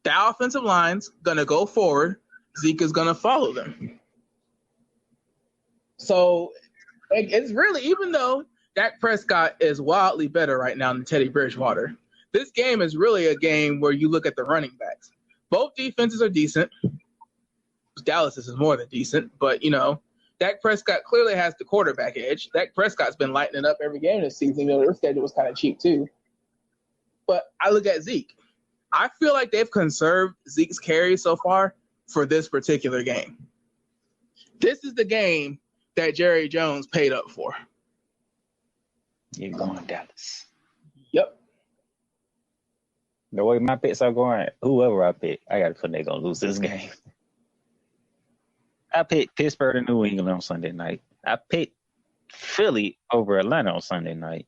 The offensive line's going to go forward. Zeke is going to follow them. So it's really, even though Dak Prescott is wildly better right now than Teddy Bridgewater, this game is really a game where you look at the running backs. Both defenses are decent. Dallas is more than decent, but, Dak Prescott clearly has the quarterback edge. Dak Prescott's been lighting up every game this season. Their schedule was kind of cheap too. But I look at Zeke. I feel like they've conserved Zeke's carries so far for this particular game. This is the game that Jerry Jones paid up for. You're going Dallas. Yep. The way my picks are going, whoever I pick, I got to put they're going to lose this game. I picked Pittsburgh and New England on Sunday night. I picked Philly over Atlanta on Sunday night.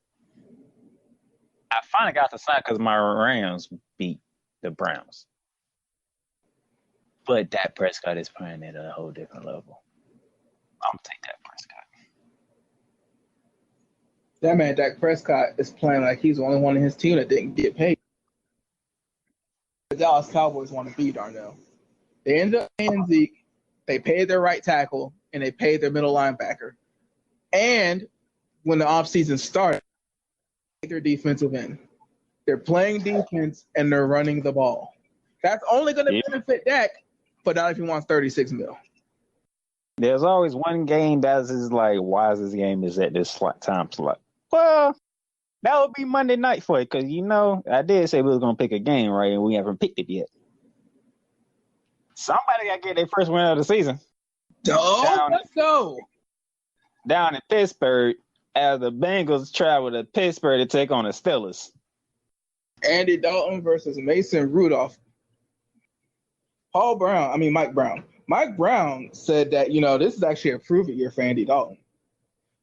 I finally got the side because my Rams beat the Browns. But Dak Prescott is playing at a whole different level. I'm going to take Dak Prescott. That man, Dak Prescott, is playing like he's the only one in his team that didn't get paid. The Dallas Cowboys want to beat Darnell. They ended up paying Zeke. They paid their right tackle, and they paid their middle linebacker. And when the offseason started, their defensive end. They're playing defense, and they're running the ball. That's only going to benefit Dak, but not if he wants $36 million. There's always one game that's just like, why is this game is at this time slot? Well, that would be Monday night for it, because I did say we was gonna pick a game, right? And we haven't picked it yet. Somebody got to get their first win of the season. Let's go. Down in Pittsburgh, as the Bengals travel to Pittsburgh to take on the Steelers. Andy Dalton versus Mason Rudolph. Mike Brown. Mike Brown said that, this is actually a prove-it year for Andy Dalton.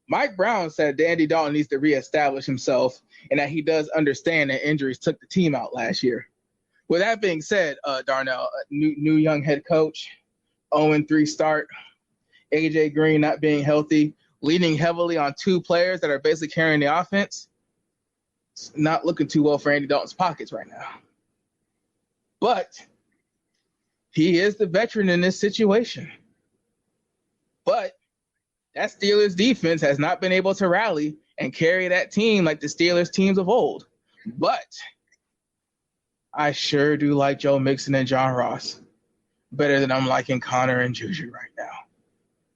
Mike Brown said that Andy Dalton needs to reestablish himself and that he does understand that injuries took the team out last year. With that being said, Darnell, new young head coach, 0-3 start, AJ Green not being healthy, leaning heavily on two players that are basically carrying the offense. It's not looking too well for Andy Dalton's pockets right now. But he is the veteran in this situation. But that Steelers defense has not been able to rally and carry that team like the Steelers teams of old. But I sure do like Joe Mixon and John Ross better than I'm liking Connor and Juju right now.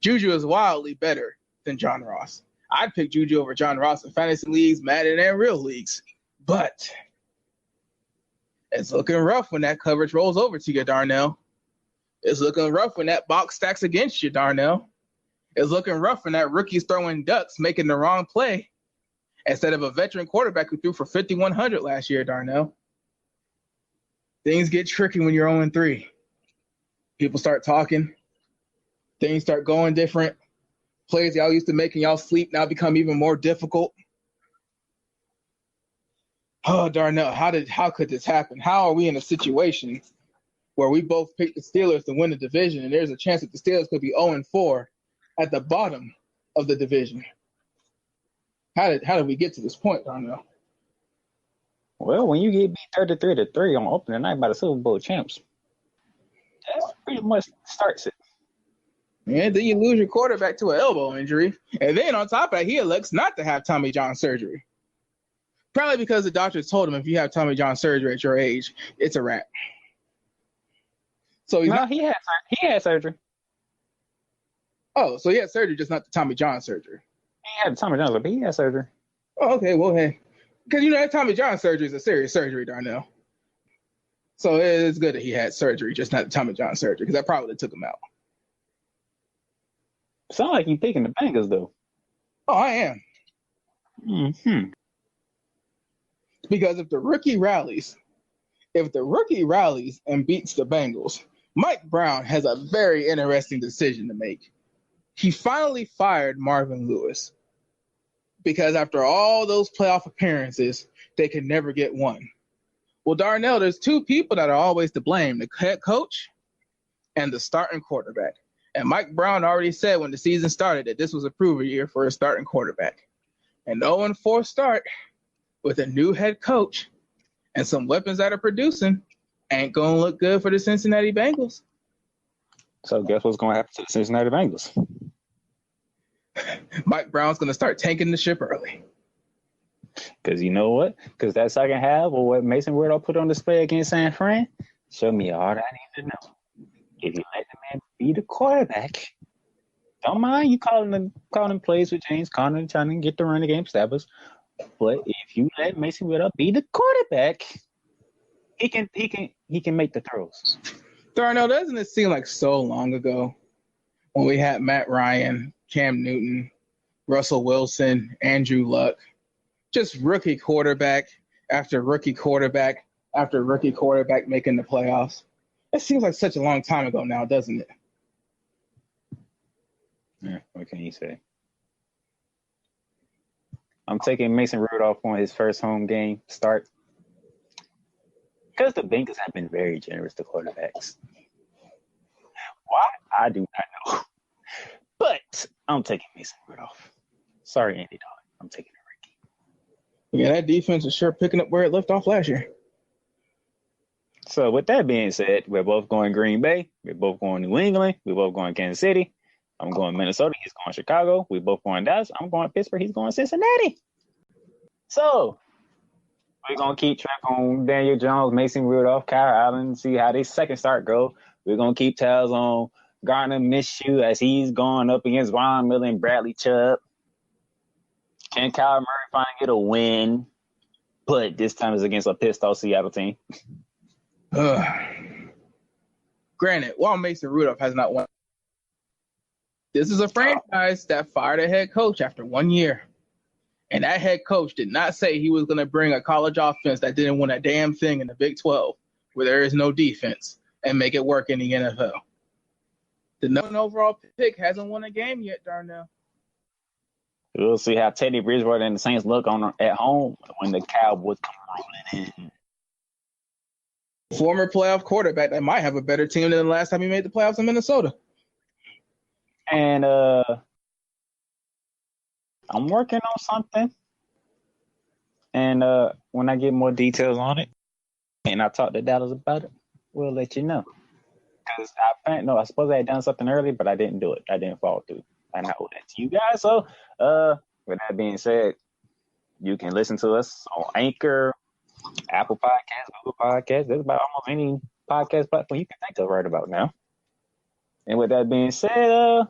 Juju is wildly better than John Ross. I'd pick Juju over John Ross in fantasy leagues, Madden, and real leagues. But it's looking rough when that coverage rolls over to you, Darnell. It's looking rough when that box stacks against you, Darnell. It's looking rough when that rookie's throwing ducks, making the wrong play instead of a veteran quarterback who threw for 5,100 last year, Darnell. Things get tricky when you're 0-3. People start talking. Things start going different. Plays y'all used to making y'all sleep now become even more difficult. Oh, Darnell, how could this happen? How are we in a situation where we both picked the Steelers to win the division and there's a chance that the Steelers could be 0-4 at the bottom of the division? How did we get to this point, Darnell? Well, when you get beat 33-3 on opening night by the Super Bowl champs, that pretty much starts it. And then you lose your quarterback to an elbow injury. And then on top of that, he elects not to have Tommy John surgery. Probably because the doctors told him if you have Tommy John surgery at your age, it's a wrap. So he had surgery. Oh, so he had surgery, just not the Tommy John surgery. He had Tommy John, but he had surgery. Oh, okay. Well, hey. Because, that Tommy John surgery is a serious surgery, Darnell. So it's good that he had surgery, just not the Tommy John surgery, because that probably took him out. Sound like you're picking the Bengals, though. Oh, I am. Mm-hmm. Because if the rookie rallies and beats the Bengals, Mike Brown has a very interesting decision to make. He finally fired Marvin Lewis because after all those playoff appearances, they could never get one. Well, Darnell, there's two people that are always to blame, the head coach and the starting quarterback. And Mike Brown already said when the season started that this was a prove year for a starting quarterback. An 0-4 start with a new head coach and some weapons that are producing ain't going to look good for the Cincinnati Bengals. So guess what's going to happen to the Cincinnati Bengals? Mike Brown's going to start tanking the ship early. Because you know what? Because that second half of what Mason Rudolph put on display against San Fran showed me all that I need to know. If you let the man be the quarterback, don't mind you calling plays with James Conner and trying to get the run game established. But if you let Mason Rudolph be the quarterback, he can make the throws. Darnell, doesn't it seem like so long ago when we had Matt Ryan, Cam Newton, Russell Wilson, Andrew Luck, just rookie quarterback after rookie quarterback after rookie quarterback making the playoffs? It seems like such a long time ago now, doesn't it? Yeah, what can you say? I'm taking Mason Rudolph on his first home game start because the Bengals have been very generous to quarterbacks. Why? I do not know. But I'm taking Mason Rudolph. Sorry, Andy Dalton. I'm taking a rookie. Yeah, that defense is sure picking up where it left off last year. So with that being said, we're both going Green Bay. We're both going New England. We're both going Kansas City. I'm going Minnesota. He's going Chicago. We're both going Dallas. I'm going Pittsburgh. He's going Cincinnati. So we're going to keep track on Daniel Jones, Mason Rudolph, Kyle Allen, see how this second start go. We're going to keep tabs on Gardner Minshew as he's going up against Von Miller and Bradley Chubb. Can Kyler Murray finally get a win? But this time it's against a pissed off Seattle team. Granted, while Mason Rudolph has not won, this is a franchise that fired a head coach after 1 year. And that head coach did not say he was going to bring a college offense that didn't win a damn thing in the Big 12, where there is no defense, and make it work in the NFL. The number 1 overall pick hasn't won a game yet, Darnell. We'll see how Teddy Bridgewater and the Saints look at home when the Cowboys come rolling in. Former playoff quarterback that might have a better team than the last time he made the playoffs in Minnesota. And I'm working on something. And when I get more details on it, and I talk to Dallas about it, we'll let you know. Because I suppose I had done something early, but I didn't do it. I didn't follow through. And I owe that to you guys. So, with that being said, you can listen to us on Anchor, Apple Podcasts, Google Podcasts. There's about almost any podcast platform you can think of right about now. And with that being said,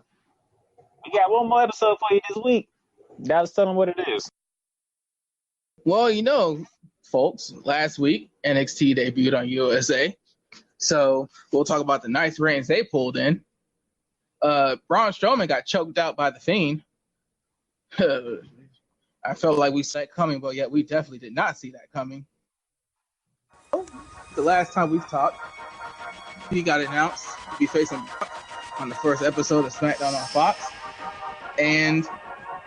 we got one more episode for you this week. Dallas, tell them what it is. Well, folks, last week NXT debuted on USA. So we'll talk about the nice reigns they pulled in. Braun Strowman got choked out by The Fiend. I felt like we saw it coming, but yet we definitely did not see that coming. The last time we talked, he got announced to be facing on the first episode of SmackDown on Fox. And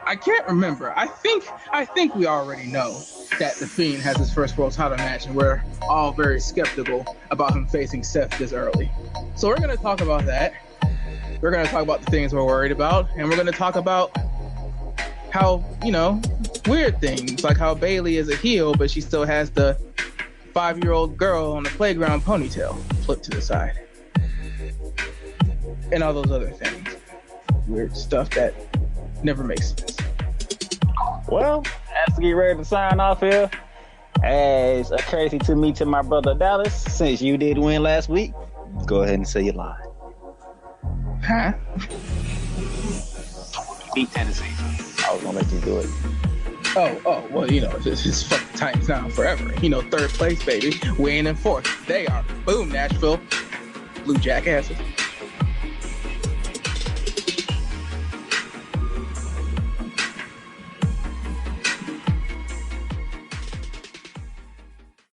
I can't remember. I think we already know that The Fiend has his first world title match, and we're all very skeptical about him facing Seth this early. So we're going to talk about that. We're going to talk about the things we're worried about, and we're going to talk about how, weird things, like how Bayley is a heel, but she still has the 5-year-old girl on the playground ponytail flipped to the side. And all those other things. Weird stuff that never makes sense. Well, as we get ready to sign off here, as a courtesy to me to my brother Dallas, since you did win last week, go ahead and say your line. Huh? Beat Tennessee. I was gonna let you do it. Oh, well, it's fucking Titans now forever. Third place, baby. We ain't in fourth. They are. Boom, Nashville. Blue Jackasses.